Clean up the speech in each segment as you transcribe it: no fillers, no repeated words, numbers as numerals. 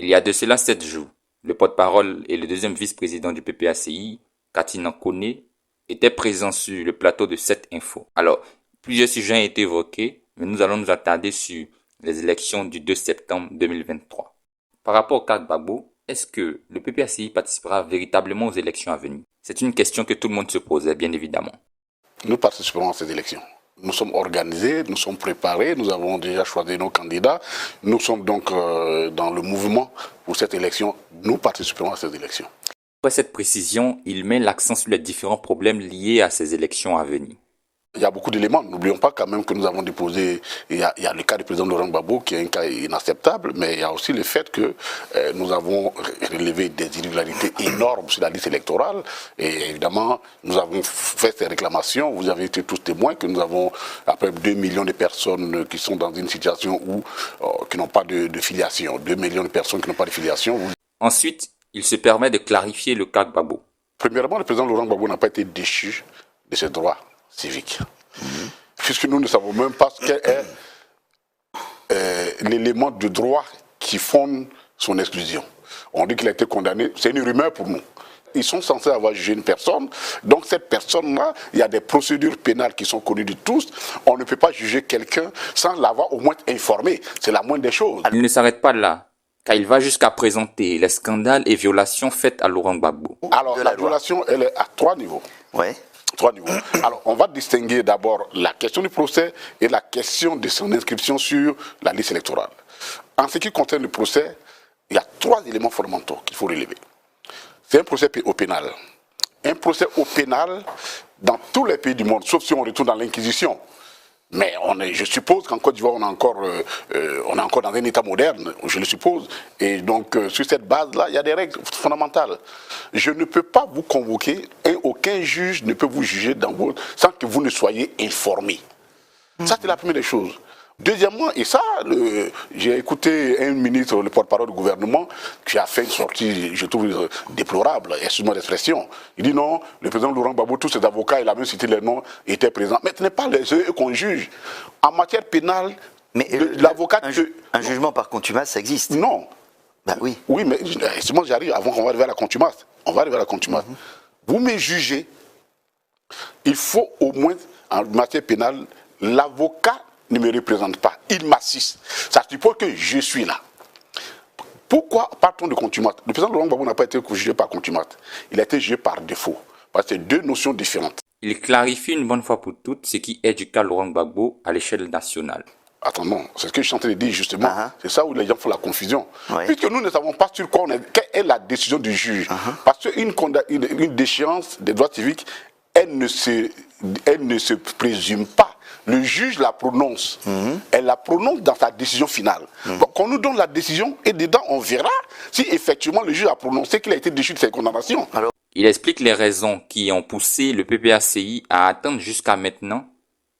Il y a de cela 7 jours, le porte-parole et le deuxième vice-président du PPACI, Katina Kone, étaient présents sur le plateau de 7 Info. Alors, plusieurs sujets ont été évoqués, mais nous allons nous attarder sur les élections du 2 septembre 2023. Par rapport au cas Gbagbo, est-ce que le PPACI participera véritablement aux élections à venir? C'est une question que tout le monde se posait, bien évidemment. Nous participerons à ces élections. Nous sommes organisés, nous sommes préparés, nous avons déjà choisi nos candidats. Nous sommes donc dans le mouvement pour cette élection. Nous participerons à ces élections. Après cette précision, il met l'accent sur les différents problèmes liés à ces élections à venir. Il y a beaucoup d'éléments. N'oublions pas quand même que nous avons déposé, il y a le cas du président Laurent Gbagbo qui est un cas inacceptable, mais il y a aussi le fait que nous avons relevé des irrégularités énormes sur la liste électorale. Et évidemment, nous avons fait ces réclamations. Vous avez été tous témoins que nous avons à peu près 2 millions de personnes qui sont dans une situation où, qui n'ont pas de filiation. 2 millions de personnes qui n'ont pas de filiation. Ensuite, il se permet de clarifier le cas Gbagbo. Premièrement, le président Laurent Gbagbo n'a pas été déchu de ses droits civique. Puisque nous ne savons même pas ce qu'est l'élément de droit qui fonde son exclusion. On dit qu'il a été condamné, c'est une rumeur pour nous. Ils sont censés avoir jugé une personne, donc cette personne-là, il y a des procédures pénales qui sont connues de tous. On ne peut pas juger quelqu'un sans l'avoir au moins informé. C'est la moindre des choses. Il ne s'arrête pas là, car il va jusqu'à présenter les scandales et violations faites à Laurent Gbagbo. Alors la violation, elle est à 3 niveaux. Ouais. 3 niveaux. Alors, on va distinguer d'abord la question du procès et la question de son inscription sur la liste électorale. En ce qui concerne le procès, il y a 3 éléments fondamentaux qu'il faut relever. C'est un procès au pénal. Un procès au pénal dans tous les pays du monde, sauf si on retourne dans l'Inquisition. Mais je suppose qu'en Côte d'Ivoire, on est encore dans un État moderne, je le suppose. Et donc, sur cette base-là, il y a des règles fondamentales. Je ne peux pas vous convoquer et aucun juge ne peut vous juger sans que vous ne soyez informé. Ça, c'est la première des choses. Deuxièmement, et ça, j'ai écouté un ministre, le porte-parole du gouvernement, qui a fait une sortie, je trouve, déplorable, excuse-moi l'expression. Il dit non, le président Laurent Gbagbo, tous ses avocats, il a même cité les noms, étaient présents. Mais ce n'est pas eux qu'on juge. En matière pénale, l'avocat... Un jugement par contumace, ça existe? Non. Ben oui. Oui, mais moi j'arrive, avant qu'on va arriver à la contumace. On va arriver à la contumace. Vous me jugez, il faut au moins, en matière pénale, l'avocat ne me représente pas, il m'assiste. Ça suppose que je suis là. Pourquoi partons de contumace? Le président Laurent Gbagbo n'a pas été jugé par contumace. Il a été jugé par défaut. Parce que c'est 2 notions différentes. Il clarifie une bonne fois pour toutes ce qui est du cas Laurent Gbagbo à l'échelle nationale. Attends, non, c'est ce que je suis en train de dire justement. C'est ça où les gens font la confusion. Puisque nous ne savons pas sur quoi quelle est la décision du juge. Parce qu'une déchéance des droits civiques, elle ne se présume pas. Le juge la prononce. Elle la prononce dans sa décision finale. Donc, on nous donne la décision et dedans, on verra si effectivement le juge a prononcé qu'il a été déchu de ses condamnations. Alors, il explique les raisons qui ont poussé le PPACI à attendre jusqu'à maintenant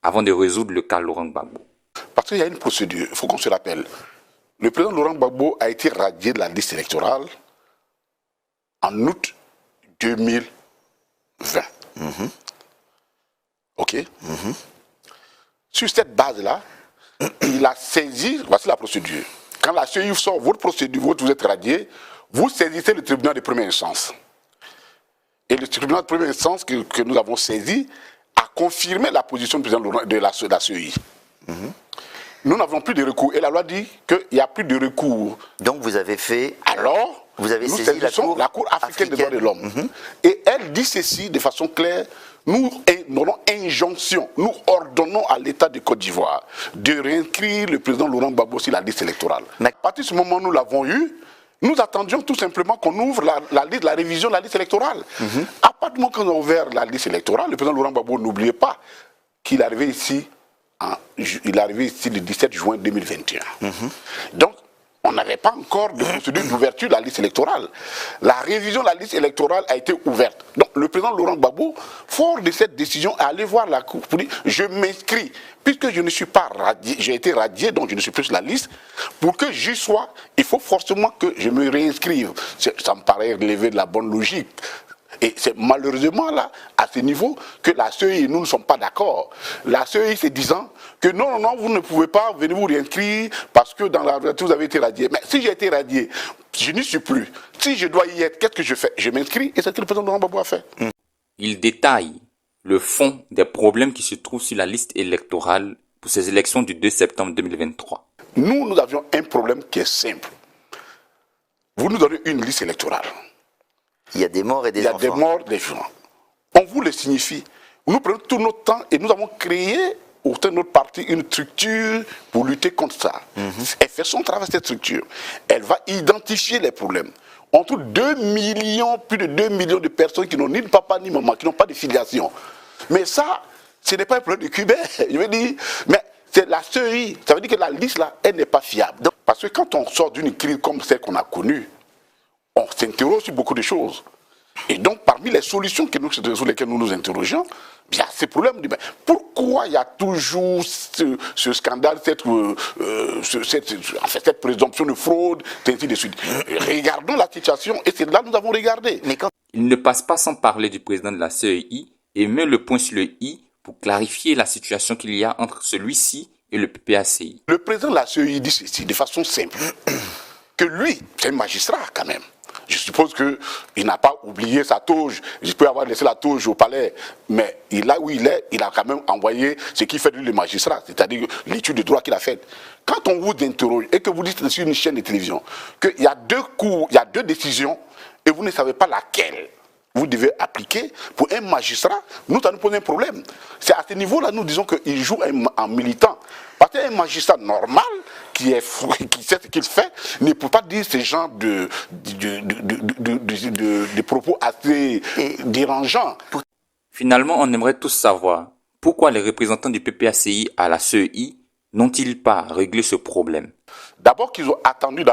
avant de résoudre le cas Laurent Gbagbo. Parce qu'il y a une procédure, il faut qu'on se rappelle. Le président Laurent Gbagbo a été radié de la liste électorale en août 2020. OK. Sur cette base-là, il a saisi, voici la procédure. Quand la CEI sort votre procédure, vous êtes radié, vous saisissez le tribunal de première instance. Et le tribunal de première instance que nous avons saisi a confirmé la position du président de la CEI. Nous n'avons plus de recours. Et la loi dit qu'il n'y a plus de recours. Donc vous avez fait... Alors, vous avez nous saisi la Cour africaine des droits de l'homme. Et elle dit ceci de façon claire. Nous donnons injonction, nous ordonnons à l'État de Côte d'Ivoire de réinscrire le président Laurent Gbagbo sur la liste électorale. À partir de ce moment où nous l'avons eu, nous attendions tout simplement qu'on ouvre la révision de la liste électorale. À partir du moment où on a ouvert la liste électorale, le président Laurent Gbagbo, n'oubliez pas qu'il est arrivé ici, le 17 juin 2021. Donc, on n'avait pas encore de procédure d'ouverture de la liste électorale. La révision de la liste électorale a été ouverte. Donc le président Laurent Gbagbo, fort de cette décision, est allé voir la Cour pour dire « je m'inscris ». Puisque je ne suis pas radié, j'ai été radié, donc je ne suis plus sur la liste, pour que j'y sois, il faut forcément que je me réinscrive. Ça me paraît relever de la bonne logique. Et c'est malheureusement là, à ce niveau, que la CEI et nous ne sommes pas d'accord. La CEI se disant que non, vous ne pouvez pas venir vous réinscrire parce que dans la vous avez été radié. Mais si j'ai été radié, Je n'y suis plus. Si je dois y être, qu'est-ce que je fais? Je m'inscris et c'est ce que le président Laurent Gbagbo a fait. Il détaille le fond des problèmes qui se trouvent sur la liste électorale pour ces élections du 2 septembre 2023. Nous avions un problème qui est simple. Vous nous donnez une liste électorale. Il y a des morts et des enfants. Il y a des morts, des gens. On vous le signifie. Nous prenons tout notre temps et nous avons créé au sein de notre parti une structure pour lutter contre ça. Elle fait son travail, cette structure. Elle va identifier les problèmes. On trouve 2 millions, plus de 2 millions de personnes qui n'ont ni de papa ni maman, qui n'ont pas de filiation. Mais ça, ce n'est pas un problème de Cubain. Je veux dire, mais c'est la CEI. Ça veut dire que la liste là, elle n'est pas fiable. Donc, parce que quand on sort d'une crise comme celle qu'on a connue, on s'interroge sur beaucoup de choses. Et donc, parmi les solutions sur lesquelles nous nous interrogeons, il y a ces problèmes. Pourquoi il y a toujours ce scandale, cette présomption de fraude, ainsi de suite. Regardons la situation, et c'est là que nous avons regardé. Mais quand... Il ne passe pas sans parler du président de la CEI et met le point sur le i pour clarifier la situation qu'il y a entre celui-ci et le PPACI. Le président de la CEI dit ceci de façon simple, que lui, c'est un magistrat quand même. Je suppose qu'il n'a pas oublié sa toge. Il peut avoir laissé la toge au palais. Mais là où il est, il a quand même envoyé ce qui fait de lui le magistrat, c'est-à-dire l'étude de droit qu'il a faite. Quand on vous interroge et que vous dites sur une chaîne de télévision qu'il y a 2 cours, il y a 2 décisions et vous ne savez pas laquelle vous devez appliquer pour un magistrat, nous, ça nous pose un problème. C'est à ce niveau-là, nous disons qu'il joue en militant. Parce qu'un magistrat normal, qui sait ce qu'il fait, ne peut pas dire ce genre de propos assez dérangeants. Finalement, on aimerait tous savoir pourquoi les représentants du PPACI à la CEI n'ont-ils pas réglé ce problème. D'abord qu'ils ont attendu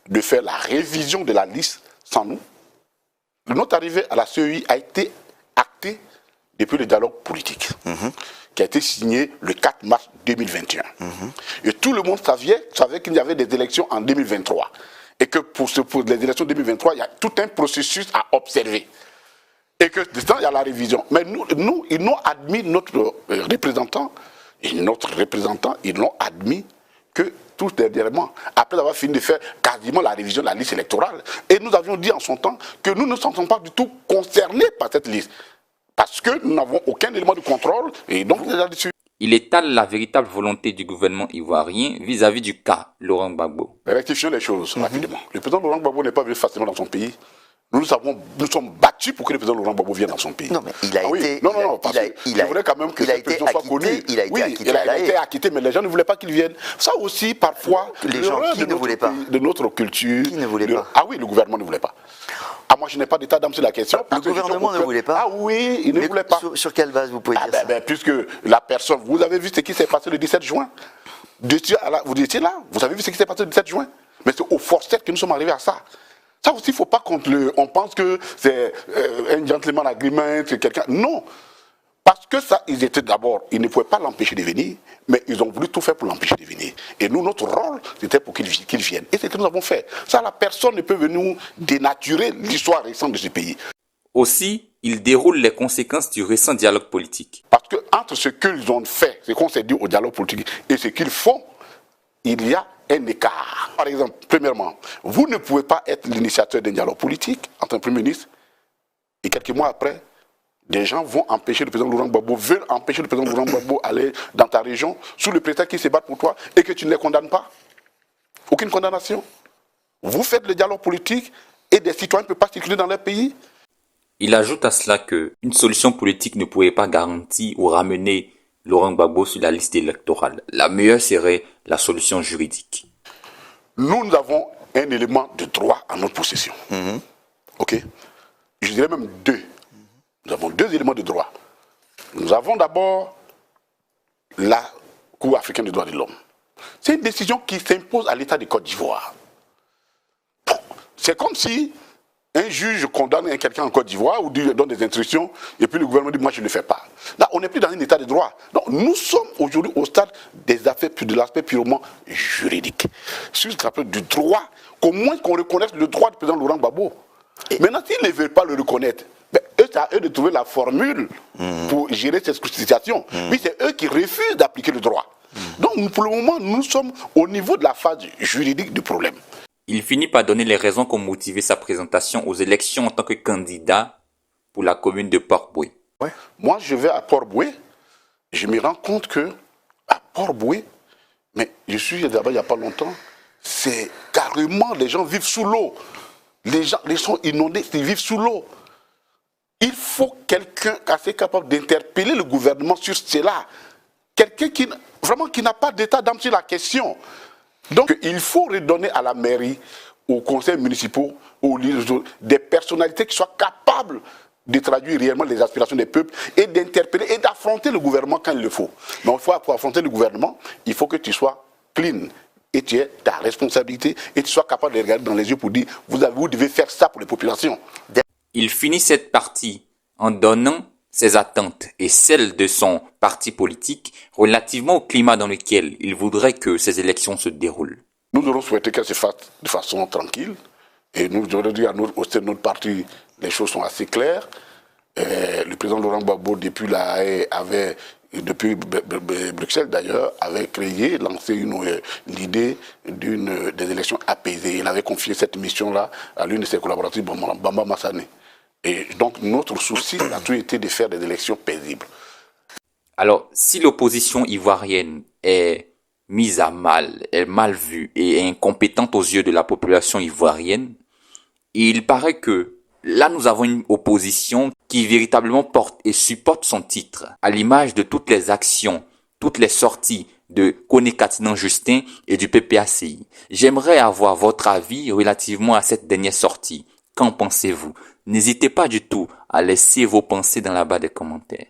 de faire la révision de la liste sans nous. Notre arrivée à la CEI a été actée depuis le dialogue politique, qui a été signé le 4 mars 2021. Et tout le monde savait qu'il y avait des élections en 2023. Et que pour les élections 2023, il y a tout un processus à observer. Et que dedans, il y a la révision. Mais nous ils n'ont admis notre représentant, ils l'ont admis que tout dernièrement, après avoir fini de faire quasiment la révision de la liste électorale. Et nous avions dit en son temps que nous ne sommes pas du tout concernés par cette liste. Parce que nous n'avons aucun élément de contrôle. Et donc, là-dessus. Il étale la véritable volonté du gouvernement ivoirien vis-à-vis du cas Laurent Gbagbo. Rectifions les choses rapidement. Le président Laurent Gbagbo n'est pas venu facilement dans son pays. Nous sommes battus pour que le président Laurent Gbagbo vienne dans son pays. Non, mais il a été... Non, parce que je voudrais quand même que cette président soit connue. Il a été acquitté, mais les gens ne voulaient pas qu'il vienne. Ça aussi, parfois, les gens qui ne voulaient pas. De notre culture. Qui ne voulaient pas. Ah oui, le gouvernement ne voulait pas. Ah, moi, je n'ai pas d'état d'âme sur la question. Le gouvernement ne voulait pas. Ah oui, il ne voulait pas. Sur quelle base vous pouvez dire ça? Puisque la personne... Vous avez vu ce qui s'est passé le 17 juin. Vous étiez là. Vous avez vu ce qui s'est passé le 17 juin. Mais c'est au forceps que nous sommes arrivés à ça. Ça aussi, il ne faut pas on pense que c'est un gentleman agreement, c'est quelqu'un. Non. Parce que ça, ils ne pouvaient pas l'empêcher de venir, mais ils ont voulu tout faire pour l'empêcher de venir. Et nous, notre rôle, c'était pour qu'il vienne. Et c'est ce que nous avons fait. Ça, la personne ne peut venir dénaturer l'histoire récente de ce pays. Aussi, il déroule les conséquences du récent dialogue politique. Parce que entre ce qu'ils ont fait, ce qu'on s'est dit au dialogue politique, et ce qu'ils font, il y a un écart. Par exemple, premièrement, vous ne pouvez pas être l'initiateur d'un dialogue politique entre un Premier ministre et quelques mois après, des gens vont empêcher le président Laurent Gbagbo, veulent empêcher le président Laurent Gbagbo d'aller dans ta région sous le prétexte qu'ils se battent pour toi et que tu ne les condamnes pas. Aucune condamnation. Vous faites le dialogue politique et des citoyens ne peuvent pas circuler dans leur pays. Il ajoute à cela qu'une solution politique ne pouvait pas garantir ou ramener Laurent Gbagbo sur la liste électorale. La meilleure serait la solution juridique. Nous avons un élément de droit en notre possession. Ok. Je dirais même 2. Nous avons 2 éléments de droit. Nous avons d'abord la Cour africaine des droits de l'homme. C'est une décision qui s'impose à l'État de Côte d'Ivoire. Bon, c'est comme si un juge condamne quelqu'un en Côte d'Ivoire ou donne des instructions et puis le gouvernement dit moi je ne le fais pas. Là, on n'est plus dans un état de droit. Donc nous sommes aujourd'hui au stade des affaires, de l'aspect purement juridique. Sur l'aspect du droit, qu'au moins qu'on reconnaisse le droit du président Laurent Gbagbo. Maintenant, s'ils ne veulent pas le reconnaître, c'est à eux de trouver la formule pour gérer cette situation. Oui, c'est eux qui refusent d'appliquer le droit. Donc pour le moment, nous sommes au niveau de la phase juridique du problème. Il finit par donner les raisons qui ont motivé sa présentation aux élections en tant que candidat pour la commune de Port-Boué. Ouais. Moi, je vais à Port-Boué, je me rends compte que à Port-Boué, mais je suis là-bas il n'y a pas longtemps, c'est carrément, les gens vivent sous l'eau. Les gens sont inondés, ils vivent sous l'eau. Il faut quelqu'un assez capable d'interpeller le gouvernement sur cela. Quelqu'un qui n'a pas d'état d'âme sur la question. Donc, il faut redonner à la mairie, aux conseils municipaux, des personnalités qui soient capables de traduire réellement les aspirations des peuples et d'interpeller et d'affronter le gouvernement quand il le faut. Mais pour affronter le gouvernement, il faut que tu sois clean et tu aies ta responsabilité et tu sois capable de regarder dans les yeux pour dire vous devez faire ça pour les populations. Il finit cette partie en donnant ses attentes et celles de son parti politique relativement au climat dans lequel il voudrait que ces élections se déroulent. Nous aurons souhaité qu'elles se fassent de façon tranquille et nous aurons dit au sein de notre parti, les choses sont assez claires. Le président Laurent Gbagbo, depuis Bruxelles d'ailleurs, avait lancé l'idée des élections apaisées. Il avait confié cette mission-là à l'une de ses collaboratrices, Bamba Massané. Et donc notre souci a toujours été de faire des élections paisibles. Alors, si l'opposition ivoirienne est mise à mal, est mal vue et est incompétente aux yeux de la population ivoirienne, il paraît que là nous avons une opposition qui véritablement porte et supporte son titre, à l'image de toutes les actions, toutes les sorties de Koné Katinan Justin et du PPACI. J'aimerais avoir votre avis relativement à cette dernière sortie. Qu'en pensez-vous? N'hésitez pas du tout à laisser vos pensées dans la barre des commentaires.